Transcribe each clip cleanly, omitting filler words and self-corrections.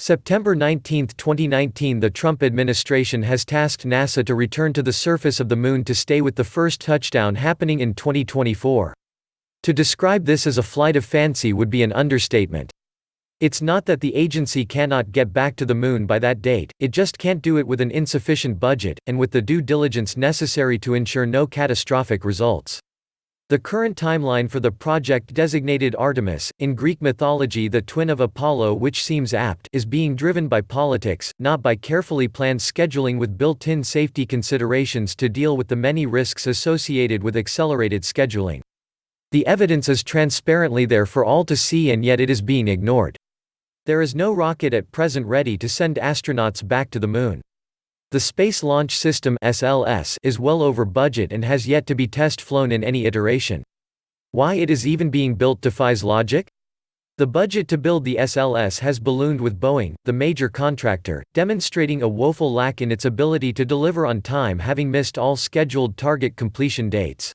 September 19, 2019. The Trump administration has tasked NASA to return to the surface of the Moon to stay with the first touchdown happening in 2024. To describe this as a flight of fancy would be an understatement. It's not that the agency cannot get back to the Moon by that date, it just can't do it with an insufficient budget, and with the due diligence necessary to ensure no catastrophic results. The current timeline for the project, designated Artemis, in Greek mythology the twin of Apollo, which seems apt, is being driven by politics, not by carefully planned scheduling with built-in safety considerations to deal with the many risks associated with accelerated scheduling. The evidence is transparently there for all to see, and yet it is being ignored. There is no rocket at present ready to send astronauts back to the Moon. The Space Launch System (SLS) is well over budget and has yet to be test-flown in any iteration. Why it is even being built defies logic? The budget to build the SLS has ballooned with Boeing, the major contractor, demonstrating a woeful lack in its ability to deliver on time, having missed all scheduled target completion dates.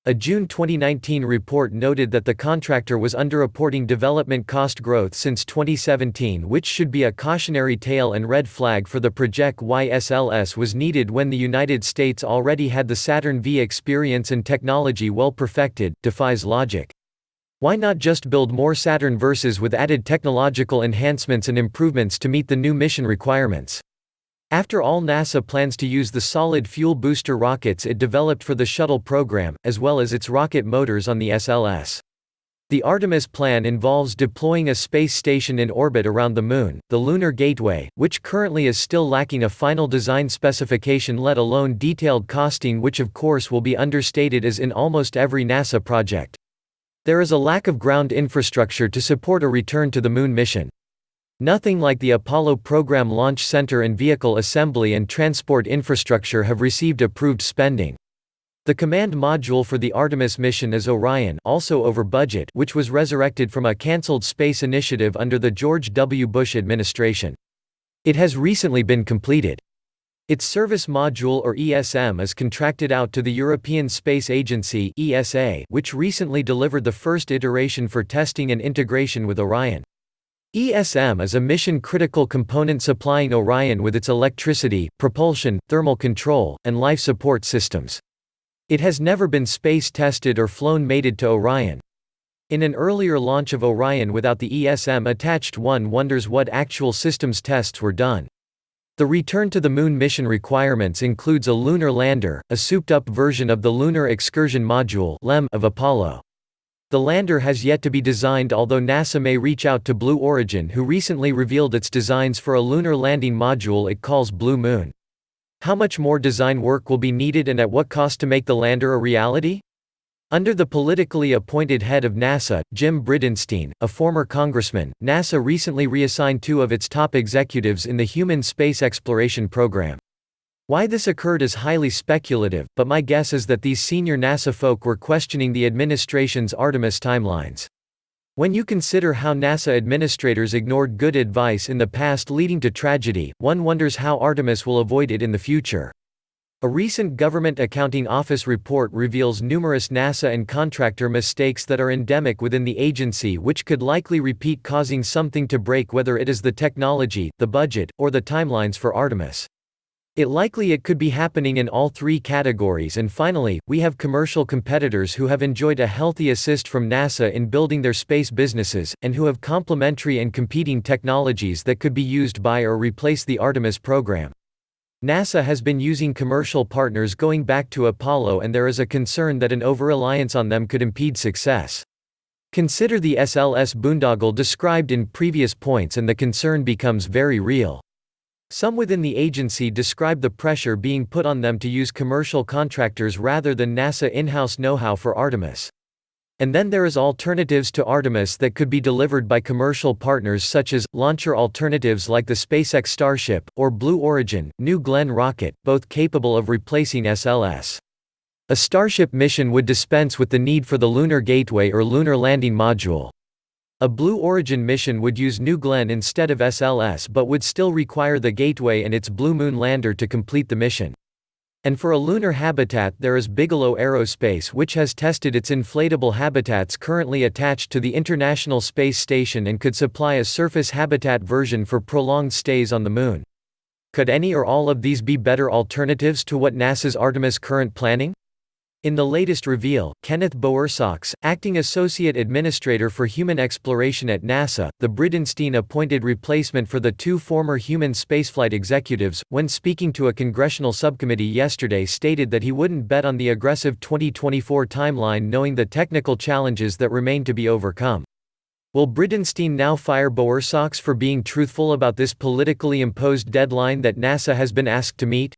A June 2019 report noted that the contractor was underreporting development cost growth since 2017, which should be a cautionary tale and red flag for the project. Why SLS was needed when the United States already had the Saturn V experience and technology well perfected, defies logic. Why not just build more Saturn Vs with added technological enhancements and improvements to meet the new mission requirements? After all, NASA plans to use the solid fuel booster rockets it developed for the shuttle program, as well as its rocket motors on the SLS. The Artemis plan involves deploying a space station in orbit around the Moon, the Lunar Gateway, which currently is still lacking a final design specification, let alone detailed costing, which of course will be understated as in almost every NASA project. There is a lack of ground infrastructure to support a return to the Moon mission. Nothing like the Apollo program launch center and vehicle assembly and transport infrastructure have received approved spending. The command module for the Artemis mission is Orion, also over budget, which was resurrected from a cancelled space initiative under the George W. Bush administration. It has recently been completed. Its service module, or ESM, is contracted out to the European Space Agency (ESA), which recently delivered the first iteration for testing and integration with Orion. ESM is a mission-critical component supplying Orion with its electricity, propulsion, thermal control, and life support systems. It has never been space-tested or flown mated to Orion. In an earlier launch of Orion without the ESM attached, one wonders what actual systems tests were done. The return to the Moon mission requirements includes a lunar lander, a souped-up version of the Lunar Excursion Module of Apollo. The lander has yet to be designed, although NASA may reach out to Blue Origin, who recently revealed its designs for a lunar landing module it calls Blue Moon. How much more design work will be needed, and at what cost to make the lander a reality? Under the politically appointed head of NASA, Jim Bridenstine, a former congressman, NASA recently reassigned 2 of its top executives in the Human Space Exploration Program. Why this occurred is highly speculative, but my guess is that these senior NASA folk were questioning the administration's Artemis timelines. When you consider how NASA administrators ignored good advice in the past leading to tragedy, one wonders how Artemis will avoid it in the future. A recent Government Accounting Office report reveals numerous NASA and contractor mistakes that are endemic within the agency, which could likely repeat, causing something to break, whether it is the technology, the budget, or the timelines for Artemis. It could be happening in all 3 categories. And finally, we have commercial competitors who have enjoyed a healthy assist from NASA in building their space businesses, and who have complementary and competing technologies that could be used by or replace the Artemis program. NASA has been using commercial partners going back to Apollo, and there is a concern that an over-reliance on them could impede success. Consider the SLS boondoggle described in previous points, and the concern becomes very real. Some within the agency describe the pressure being put on them to use commercial contractors rather than NASA in-house know-how for Artemis. And then there is alternatives to Artemis that could be delivered by commercial partners, such as launcher alternatives like the SpaceX Starship, or Blue Origin, New Glenn rocket, both capable of replacing SLS. A Starship mission would dispense with the need for the Lunar Gateway or Lunar Landing Module. A Blue Origin mission would use New Glenn instead of SLS, but would still require the Gateway and its Blue Moon lander to complete the mission. And for a lunar habitat there is Bigelow Aerospace, which has tested its inflatable habitats currently attached to the International Space Station and could supply a surface habitat version for prolonged stays on the Moon. Could any or all of these be better alternatives to what NASA's Artemis current planning? In the latest reveal, Kenneth Bowersox, acting Associate Administrator for Human Exploration at NASA, the Bridenstine-appointed replacement for the two former human spaceflight executives, when speaking to a congressional subcommittee yesterday stated that he wouldn't bet on the aggressive 2024 timeline knowing the technical challenges that remain to be overcome. Will Bridenstine now fire Bowersox for being truthful about this politically imposed deadline that NASA has been asked to meet?